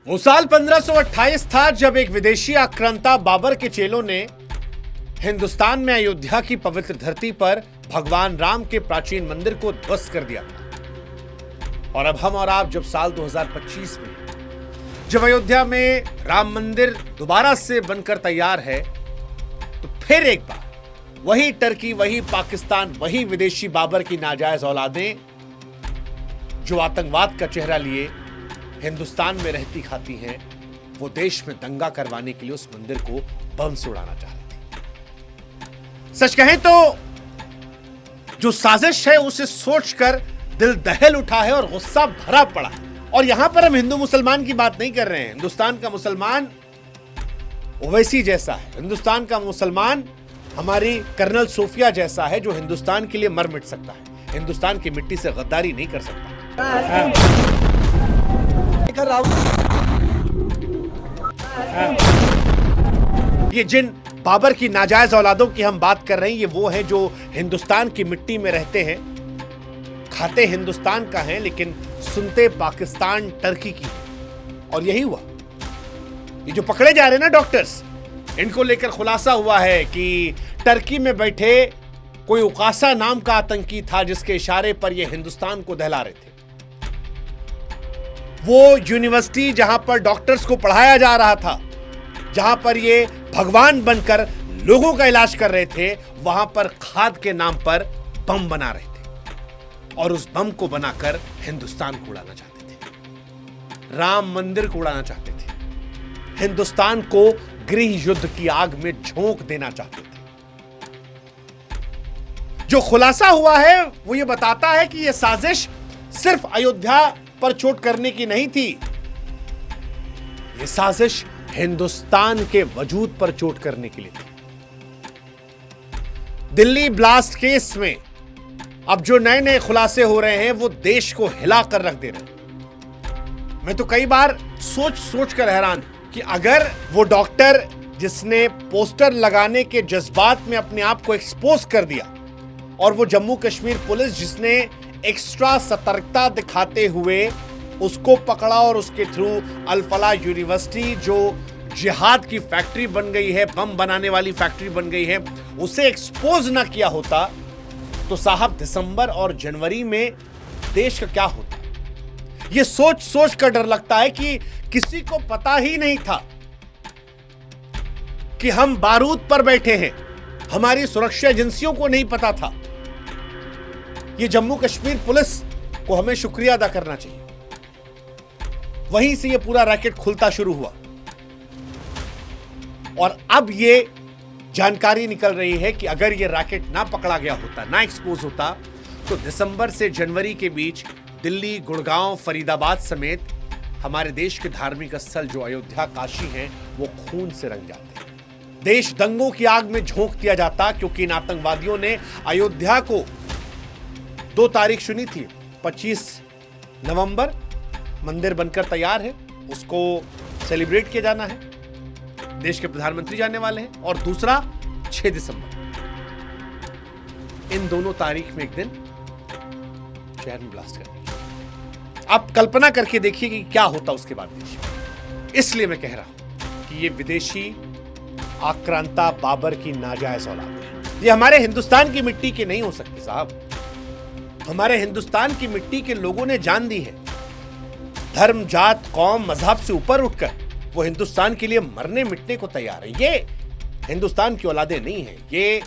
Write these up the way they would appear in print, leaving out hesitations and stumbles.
वो साल 1528 था जब एक विदेशी आक्रांता बाबर के चेलों ने हिंदुस्तान में अयोध्या की पवित्र धरती पर भगवान राम के प्राचीन मंदिर को ध्वस्त कर दिया था। और अब हम और आप जब साल 2025 में जब अयोध्या में राम मंदिर दोबारा से बनकर तैयार है, तो फिर एक बार वही टर्की, वही पाकिस्तान, वही विदेशी बाबर की नाजायज औलादें जो आतंकवाद का चेहरा लिए हिंदुस्तान में रहती खाती हैं, वो देश में दंगा करवाने के लिए उस मंदिर को बम से उड़ाना चाह रही थी। सच कहें तो जो साजिश है उसे सोचकर दिल दहल उठा है और गुस्सा भरा पड़ा है। और यहां पर हम हिंदू मुसलमान की बात नहीं कर रहे हैं। हिंदुस्तान का मुसलमान ओवैसी जैसा है, हिंदुस्तान का मुसलमान हमारी कर्नल सोफिया जैसा है, जो हिंदुस्तान के लिए मर मिट सकता है, हिंदुस्तान की मिट्टी से गद्दारी नहीं कर सकता। ये जिन बाबर की नाजायज औलादों की हम बात कर रहे हैं, ये वो हैं जो हिंदुस्तान की मिट्टी में रहते हैं, खाते हिंदुस्तान का हैं, लेकिन सुनते पाकिस्तान, टर्की की। और यही हुआ। ये जो पकड़े जा रहे हैं ना डॉक्टर्स, इनको लेकर खुलासा हुआ है कि टर्की में बैठे कोई उकासा नाम का आतंकी था, जिसके इशारे पर ये हिंदुस्तान को दहला रहे थे। वो यूनिवर्सिटी जहां पर डॉक्टर्स को पढ़ाया जा रहा था, जहां पर ये भगवान बनकर लोगों का इलाज कर रहे थे, वहां पर खाद के नाम पर बम बना रहे थे और उस बम को बनाकर हिंदुस्तान को उड़ाना चाहते थे, राम मंदिर को उड़ाना चाहते थे, हिंदुस्तान को गृह युद्ध की आग में झोंक देना चाहते थे। जो खुलासा हुआ है वो ये बताता है कि यह साजिश सिर्फ अयोध्या पर चोट करने की नहीं थी, यह साजिश हिंदुस्तान के वजूद पर चोट करने के लिए थी। दिल्ली ब्लास्ट केस में अब जो नए नए खुलासे हो रहे हैं, वो देश को हिलाकर रख दे रहे हैं। मैं तो कई बार सोच कर हैरान कि अगर वो डॉक्टर जिसने पोस्टर लगाने के जज्बात में अपने आप को एक्सपोज कर दिया, और वो जम्मू कश्मीर पुलिस जिसने एक्स्ट्रा सतर्कता दिखाते हुए उसको पकड़ा और उसके थ्रू अल फलाह यूनिवर्सिटी जो जिहाद की फैक्ट्री बन गई है, बम बनाने वाली फैक्ट्री बन गई है, उसे एक्सपोज ना किया होता, तो साहब दिसंबर और जनवरी में देश का क्या होता। यह सोच कर डर लगता है कि किसी को पता ही नहीं था कि हम बारूद पर बैठे हैं, हमारी सुरक्षा एजेंसियों को नहीं पता था। यह जम्मू कश्मीर पुलिस को हमें शुक्रिया अदा करना चाहिए। वहीं से यह पूरा रैकेट खुलता शुरू हुआ और अब यह जानकारी निकल रही है कि अगर यह रैकेट ना पकड़ा गया होता, ना एक्सपोज होता, तो दिसंबर से जनवरी के बीच दिल्ली, गुड़गांव, फरीदाबाद समेत हमारे देश के धार्मिक स्थल जो अयोध्या, काशी हैं, वो खून से रंग जाते। देश दंगों की आग में झोंक दिया जाता, क्योंकि इन आतंकवादियों ने अयोध्या को 2 तारीख चुनी थी। 25 नवंबर मंदिर बनकर तैयार है, उसको सेलिब्रेट किया जाना है, देश के प्रधानमंत्री जाने वाले हैं, और दूसरा 6 दिसंबर। इन दोनों तारीख में एक दिन शहर में ब्लास्ट करेंगे। आप कल्पना करके देखिए कि क्या होता उसके बाद देश में। इसलिए मैं कह रहा हूं कि ये विदेशी आक्रांता बाबर की नाजायज औलाद है। ये हमारे हिंदुस्तान की मिट्टी के नहीं हो सकते साहब। हमारे हिंदुस्तान की मिट्टी के लोगों ने जान दी है। धर्म, जात, कौम, मजहब से ऊपर उठकर वो हिंदुस्तान के लिए मरने मिटने को तैयार है। ये हिंदुस्तान की औलादें नहीं है, ये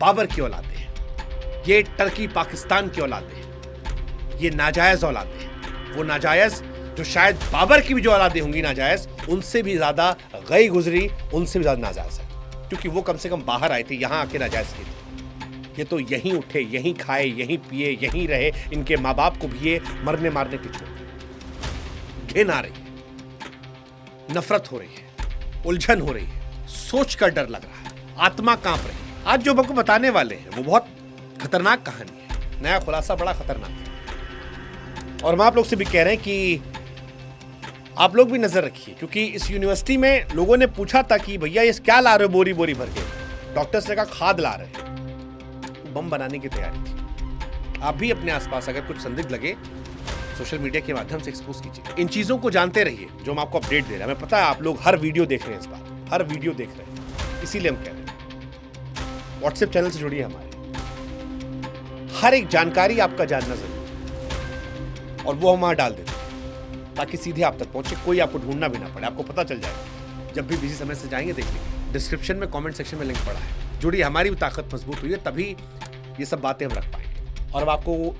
बाबर की औलादें हैं, ये टर्की, पाकिस्तान की औलादें हैं, ये नाजायज औलादें हैं। वो नाजायज जो शायद बाबर की भी जो औलादें होंगी नाजायज, उनसे भी ज्यादा गई गुजरी, उनसे भी ज्यादा नाजायज है, क्योंकि वो कम से कम बाहर आए थे, यहां आके नाजायज की थे। ये तो यहीं उठे, यहीं खाए, यहीं पिए, यहीं रहे। इनके माँ बाप को भी ये मरने मारने के छोड़। घिन आ रही है, नफरत हो रही है, उलझन हो रही है, सोच कर डर लग रहा है, आत्मा कांप रही है। आज जो आपको बताने वाले हैं वो बहुत खतरनाक कहानी है। नया खुलासा बड़ा खतरनाक है, और हम आप लोग से भी कह रहे हैं कि आप लोग भी नजर रखिए, क्योंकि इस यूनिवर्सिटी में लोगों ने पूछा था कि भैया ये क्या ला रहे हो बोरी बोरी भर के। डॉक्टर्स ने कहा खाद ला रहे हैं। बम बनाने की तैयारी थी। आप भी अपने आसपास अगर कुछ संदिग्ध लगे सोशल मीडिया के माध्यम से एक्सपोज कीजिए। इन चीजों को जानते रहिए जो हम आपको अपडेट दे रहे हैं। हमें पता है आप लोग हर वीडियो देख रहे हैं, इस बार हर वीडियो देख रहे हैं, इसीलिए हम कह रहे हैं व्हाट्सएप चैनल से जुड़िए हमारे। हर एक जानकारी आपका जानना जरूरी है और वो हम वहां डाल देते हैं ताकि सीधे आप तक पहुंचे, कोई आपको ढूंढना भी ना पड़े, आपको पता चल जाएगा। जब भी बिजी समय से जाएंगे देखिए डिस्क्रिप्शन में कमेंट सेक्शन में लिंक पड़ा है, जुड़िए, हमारी भी ताकत मजबूत हुई है, तभी ये सब बातें हम रख पाएंगे। और अब आपको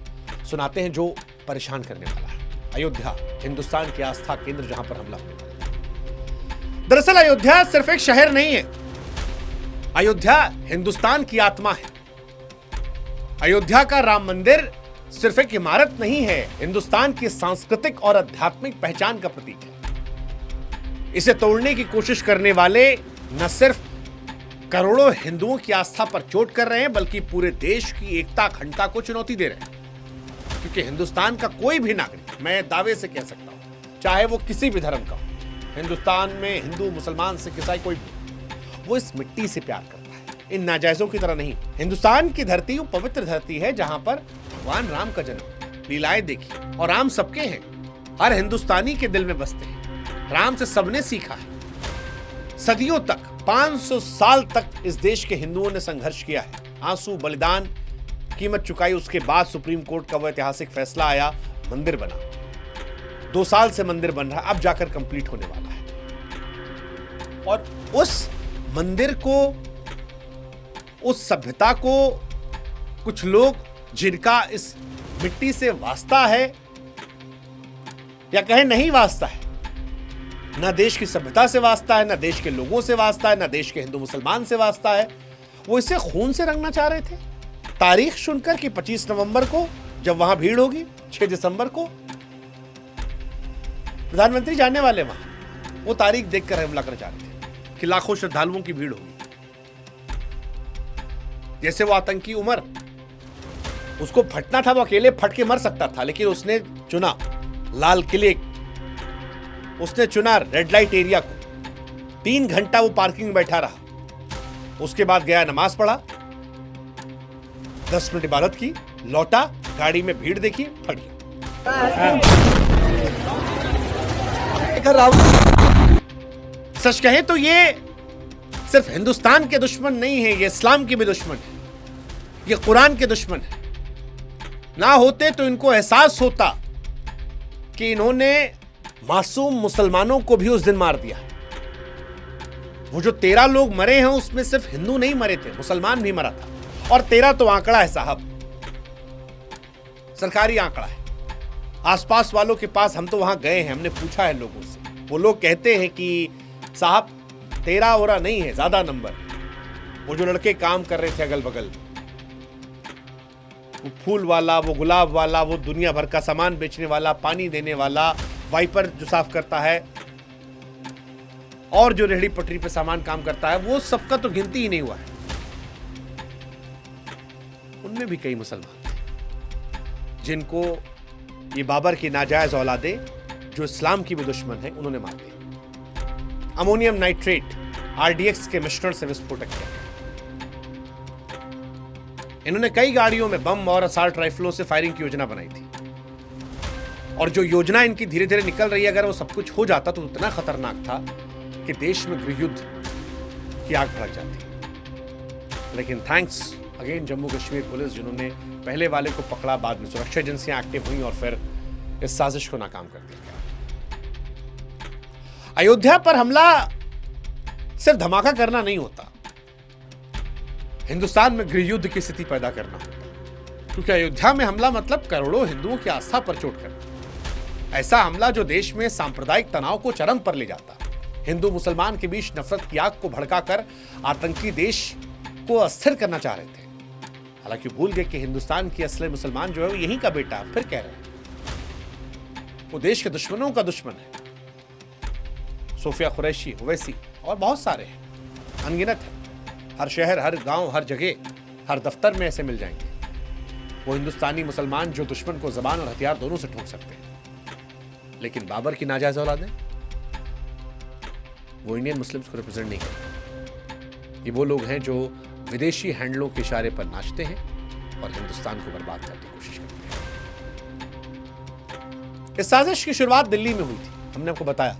सुनाते हैं जो परेशान करने वाला है। अयोध्या, हिंदुस्तान की आस्था केंद्र, जहां पर हमला होने वाला है। दरअसल अयोध्या सिर्फ एक शहर नहीं है, अयोध्या हिंदुस्तान की आत्मा है। अयोध्या का राम मंदिर सिर्फ एक इमारत नहीं है, हिंदुस्तान की सांस्कृतिक और आध्यात्मिक पहचान का प्रतीक है। इसे तोड़ने की कोशिश करने वाले न सिर्फ करोड़ों हिंदुओं की आस्था पर चोट कर रहे हैं, बल्कि पूरे देश की एकता अखंडता को चुनौती दे रहे हैं। क्योंकि हिंदुस्तान का कोई भी नागरिक, मैं दावे से कह सकता हूं, चाहे वो किसी भी धर्म का हो, हिंदुस्तान में हिंदू, मुसलमान, सिख, ईसाई, कोई भी, वो इस मिट्टी से प्यार करता है, इन नाजायजों की तरह नहीं। हिंदुस्तान की धरती वो पवित्र धरती है जहां पर भगवान राम का जन्म, लीलाएं देखी, और राम सबके हैं, हर हिंदुस्तानी के दिल में बसते हैं। राम से सबने सीखा है। सदियों तक, 500 साल तक इस देश के हिंदुओं ने संघर्ष किया है, आंसू, बलिदान, कीमत चुकाई। उसके बाद सुप्रीम कोर्ट का वो ऐतिहासिक फैसला आया, मंदिर बना। 2 साल से मंदिर बन रहा है, अब जाकर कंप्लीट होने वाला है। और उस मंदिर को, उस सभ्यता को, कुछ लोग जिनका इस मिट्टी से वास्ता है या कहें नहीं वास्ता है, ना देश की सभ्यता से वास्ता है, ना देश के लोगों से वास्ता है, ना देश के हिंदू मुसलमान से वास्ता है, वो इसे खून से रंगना चाह रहे थे। तारीख सुनकर कि 25 नवंबर को जब वहां भीड़ होगी, 6 दिसंबर को प्रधानमंत्री जाने वाले वहां, वो तारीख देखकर हमला कर जा रहे थे कि लाखों श्रद्धालुओं की भीड़ होगी। जैसे वो आतंकी उमर, उसको फटना था, वो अकेले फट के मर सकता था, लेकिन उसने चुना लाल किले, उसने चुना रेड लाइट एरिया को। 3 घंटा वो पार्किंग में बैठा रहा, उसके बाद गया, नमाज पढ़ा, 10 मिनट इबादत की, लौटा, गाड़ी में भीड़ देखी, फट गया। सच कहे तो ये सिर्फ हिंदुस्तान के दुश्मन नहीं है, ये इस्लाम के भी दुश्मन है, ये कुरान के दुश्मन है। ना होते तो इनको एहसास होता कि इन्होंने मासूम मुसलमानों को भी उस दिन मार दिया। वो जो 13 लोग मरे हैं उसमें सिर्फ हिंदू नहीं मरे थे, मुसलमान भी मरा था। और 13 तो आंकड़ा है साहब, सरकारी आंकड़ा है। आसपास वालों के पास हम तो वहां गए हैं, हमने पूछा है लोगों से, वो लोग कहते हैं कि साहब 13 हो नहीं है, ज्यादा नंबर। वो जो लड़के काम कर रहे थे अगल बगल, वो फूल वाला, वो गुलाब वाला, वो दुनिया भर का सामान बेचने वाला, पानी देने वाला, वाइपर जो साफ करता है, और जो रेहड़ी पटरी पे सामान काम करता है, वो सबका तो गिनती ही नहीं हुआ है। उनमें भी कई मुसलमान थे जिनको ये बाबर की नाजायज औलादे, जो इस्लाम की भी दुश्मन है, उन्होंने मार दिया। अमोनियम नाइट्रेट, RDX के मिश्रण से विस्फोटक किया। इन्होंने कई गाड़ियों में बम और असॉल्ट राइफलों से फायरिंग की योजना बनाई थी। और जो योजना इनकी धीरे धीरे निकल रही है, अगर वो सब कुछ हो जाता तो इतना खतरनाक था कि देश में गृह युद्ध की आग भड़क जाती। लेकिन thanks again Jammu Kashmir police, जिन्होंने पहले वाले को पकड़ा, बाद में सुरक्षा एजेंसियां एक्टिव हुई और फिर इस साजिश को नाकाम कर दिया गया। अयोध्या पर हमला सिर्फ धमाका करना नहीं होता, हिंदुस्तान में गृह युद्ध की स्थिति पैदा करना होता। क्योंकि अयोध्या में हमला मतलब करोड़ों हिंदुओं की आस्था पर चोट करना। ऐसा हमला जो देश में सांप्रदायिक तनाव को चरम पर ले जाता, हिंदू मुसलमान के बीच नफरत की आग को भड़काकर आतंकी देश को अस्थिर करना चाह रहे थे। हालांकि भूल गए कि हिंदुस्तान की असली मुसलमान जो है वो यहीं का बेटा, फिर कह रहे हैं वो देश के दुश्मनों का दुश्मन है। सोफिया कुरैशी, ओवैसी और बहुत सारे हैं, अनगिनत है। हर शहर, हर गांव, हर जगह, हर दफ्तर में ऐसे मिल जाएंगे। वो हिंदुस्तानी मुसलमान जो दुश्मन को जबान और हथियार दोनों से ठोक सकते हैं। लेकिन बाबर की नाजायज औलादें, वो इंडियन मुस्लिम्स को रिप्रेजेंट नहीं करते। ये वो लोग हैं जो विदेशी हैंडलों के इशारे पर नाचते हैं और हिंदुस्तान को बर्बाद करने की कोशिश करते हैं। इस साजिश की शुरुआत दिल्ली में हुई थी, हमने आपको बताया,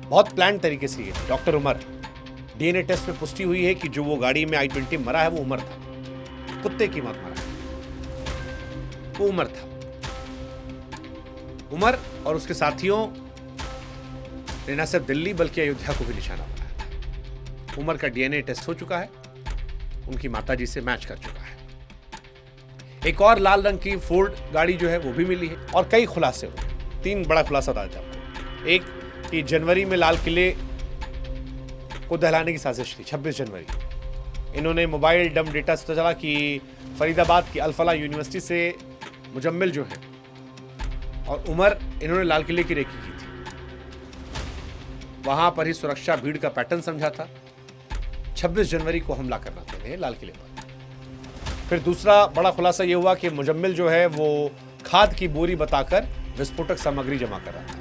बहुत प्लान तरीके से। डॉक्टर उमर, डीएनए टेस्ट में पुष्टि हुई है कि जो वो गाड़ी में i20 मरा है वो उमर था, कुत्ते की मौत मरा है, वो उमर था। उमर और उसके साथियों ने न सिर्फ दिल्ली बल्कि अयोध्या को भी निशाना बनाया था। उमर का डीएनए टेस्ट हो चुका है, उनकी माताजी से मैच कर चुका है। एक और लाल रंग की फोर्ड गाड़ी जो है वो भी मिली है और कई खुलासे हुए। 3 बड़ा खुलासा था आपको। एक कि जनवरी में लाल किले को दहलाने की साजिश थी, 26 जनवरी। इन्होंने मोबाइल डम डेटा से पता चला कि फरीदाबाद की अल-फलाह यूनिवर्सिटी से मुजम्मिल जो है और उमर, इन्होंने लाल किले की रेकी की थी। वहां पर ही सुरक्षा भीड़ का पैटर्न समझा था। 26 जनवरी को हमला करना था लाल किले पर। फिर दूसरा बड़ा खुलासा यह हुआ कि मुजम्मिल जो है वो खाद की बोरी बताकर विस्फोटक सामग्री जमा कर रहा था।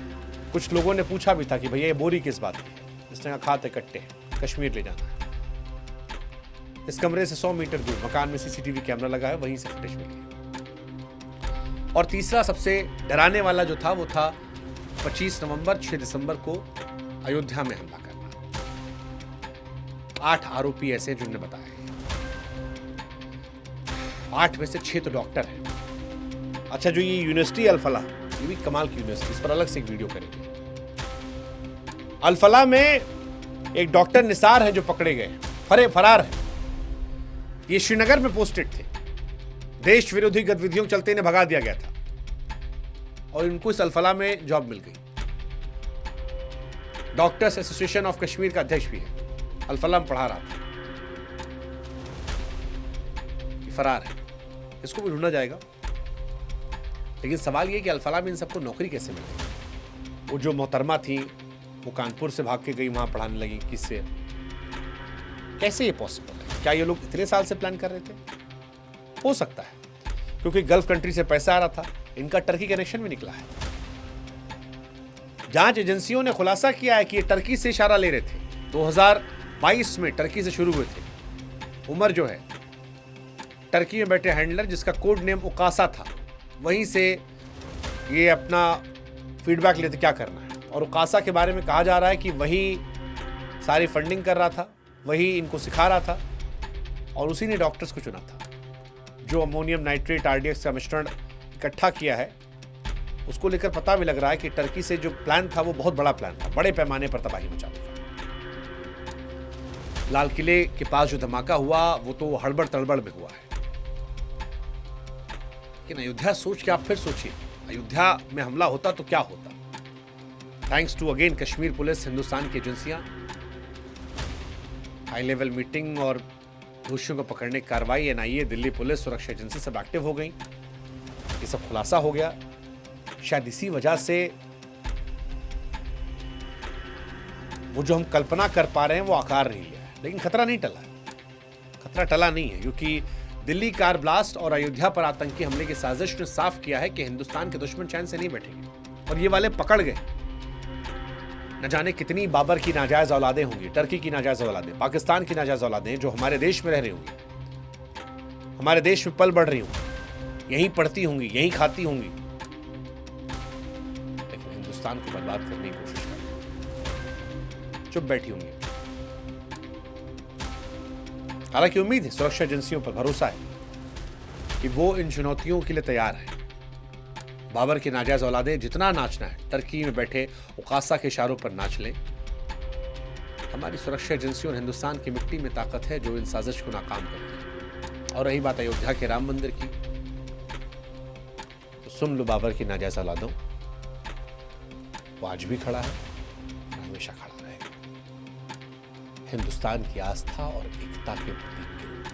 कुछ लोगों ने पूछा भी था कि भैया ये बोरी किस बात की है। इसने कहा खाद इकट्ठे हैं, कश्मीर ले जाना है। इस कमरे से 100 मीटर दूर मकान में सीसीटीवी कैमरा लगा है, वहीं से फुटेज मिली है। और तीसरा सबसे डराने वाला जो था वो था 25 नवंबर 6 दिसंबर को अयोध्या में हमला करना। 8 आरोपी ऐसे जिन्होंने बताया, 8 में से 6 तो डॉक्टर हैं। अच्छा, जो ये यूनिवर्सिटी अल-फलाह, ये भी कमाल की यूनिवर्सिटी, इस पर अलग से एक वीडियो करेंगे। अल-फलाह में एक डॉक्टर निसार है जो पकड़े गए, फरार है। ये श्रीनगर में पोस्टेड थे। देश विरोधी गतिविधियों चलते इन्हें भगा दिया गया था और इनको इस अल-फलाह में जॉब मिल गई। डॉक्टर्स एसोसिएशन ऑफ कश्मीर का अध्यक्ष भी है, अल-फलाह में पढ़ा रहा था। फरार है, इसको भी ढूंढा जाएगा। लेकिन सवाल यह कि अल-फलाह में इन सबको नौकरी कैसे मिल गई? वो जो मोहतरमा थी वो कानपुर से भाग के गई, वहां पढ़ाने लगी। किससे, कैसे ये पॉसिबल है? क्या ये लोग इतने साल से प्लान कर रहे थे? हो सकता है क्योंकि गल्फ कंट्री से पैसा आ रहा था, इनका टर्की कनेक्शन भी निकला है। जांच एजेंसियों ने खुलासा किया है कि ये टर्की से इशारा ले रहे थे। 2022 में टर्की से शुरू हुए थे। उमर जो है टर्की में बैठे हैंडलर, जिसका कोड नेम उकासा था, वहीं से ये अपना फीडबैक लेते क्या करना है। और उकासा के बारे में कहा जा रहा है कि वही सारी फंडिंग कर रहा था, वही इनको सिखा रहा था और उसी ने डॉक्टर्स को चुना था। जो अमोनियम नाइट्रेट आरडीएक्स का मिश्रण इकट्ठा किया है, उसको लेकर पता भी लग रहा है कि टर्की से जो प्लान था वो बहुत बड़ा प्लान था, बड़े पैमाने पर तबाही मचाने का। लाल किले के पास जो धमाका हुआ वो तो हड़बड़ तड़बड़ में हुआ है। लेकिन अयोध्या सोच के आप फिर सोचिए, अयोध्या में हमला होता तो क्या होता। Thanks to again Kashmir police, Hindustan की एजेंसियां, हाई लेवल मीटिंग और दोषियों को पकड़ने की कार्रवाई, एनआईए, दिल्ली पुलिस, सुरक्षा एजेंसी सब एक्टिव हो गई। ये सब खुलासा हो गया। शायद इसी वजह से वो जो हम कल्पना कर पा रहे हैं वो आकार नहीं लिया है। लेकिन खतरा नहीं टला है, खतरा टला नहीं है, क्योंकि दिल्ली कार ब्लास्ट और अयोध्या पर आतंकी हमले की साजिश ने साफ किया है कि हिंदुस्तान के दुश्मन चैन से नहीं बैठेंगे। और ये वाले पकड़ गए। न जाने कितनी बाबर की नाजायज औलादें होंगी, टर्की की नाजायज औलादें, पाकिस्तान की नाजायज औलादें जो हमारे देश में रह रही होंगी, हमारे देश में पल बढ़ रही होंगी, यहीं पढ़ती होंगी, यहीं खाती होंगी, लेकिन हिंदुस्तान को बर्बाद करने की कोशिश कर रही, चुप बैठी होंगी। हालांकि उम्मीद है, सुरक्षा एजेंसियों पर भरोसा है कि वो इन चुनौतियों के लिए तैयार है। बाबर की नाजायज औलादें जितना नाचना है, टर्की में बैठे उकासा के इशारों पर नाच लें। हमारी सुरक्षा एजेंसियों और हिंदुस्तान की मिट्टी में ताकत है जो इन साजिश को नाकाम कर रही है। और रही बात अयोध्या के राम मंदिर की, तो सुन लो बाबर की नाजायज औलादों, वो आज भी खड़ा है, हमेशा खड़ा रहेगा। हिंदुस्तान की आस्था और एकता के प्रतीक के रूप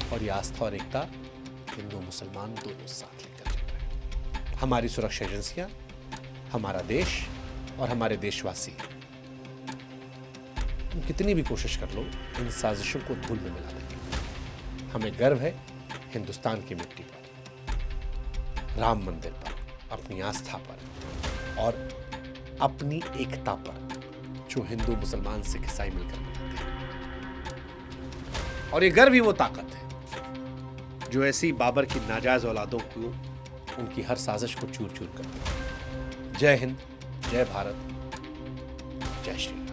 में, और ये आस्था और एकता हिंदू मुसलमान दोनों साथ लेकर चल रहे हैं। हमारी सुरक्षा एजेंसियां, हमारा देश और हमारे देशवासी, तुम कितनी भी कोशिश कर लो, इन साजिशों को धूल में मिला देंगे। हमें गर्व है हिंदुस्तान की मिट्टी पर, राम मंदिर पर, अपनी आस्था पर और अपनी एकता पर, जो हिंदू मुसलमान सिख ईसाई मिलकर बनाते हैं। और ये गर्व ही वो ताकत है जो ऐसी बाबर की नाजायज औलादों को उनकी हर साजिश को चूर चूर कर दें। जय हिंद, जय भारत, जय श्री राम।